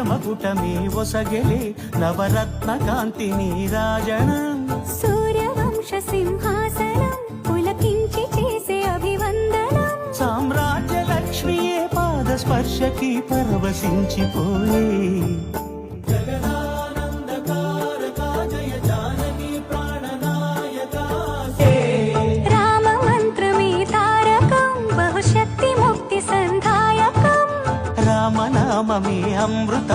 మకుటమే ఒసగెలే నవరత్న కాంతి నీరాజనం సూర్యవంశ సింహాసనం పులకించి చేసే అభివందనం సామ్రాజ్య లక్ష్మియే పాద స్పర్శకి పరవశించిపోయే రామ మంత్రమే తారకం బహుశక్తి ముక్తి సంధాయకం రామనామమే అమృతం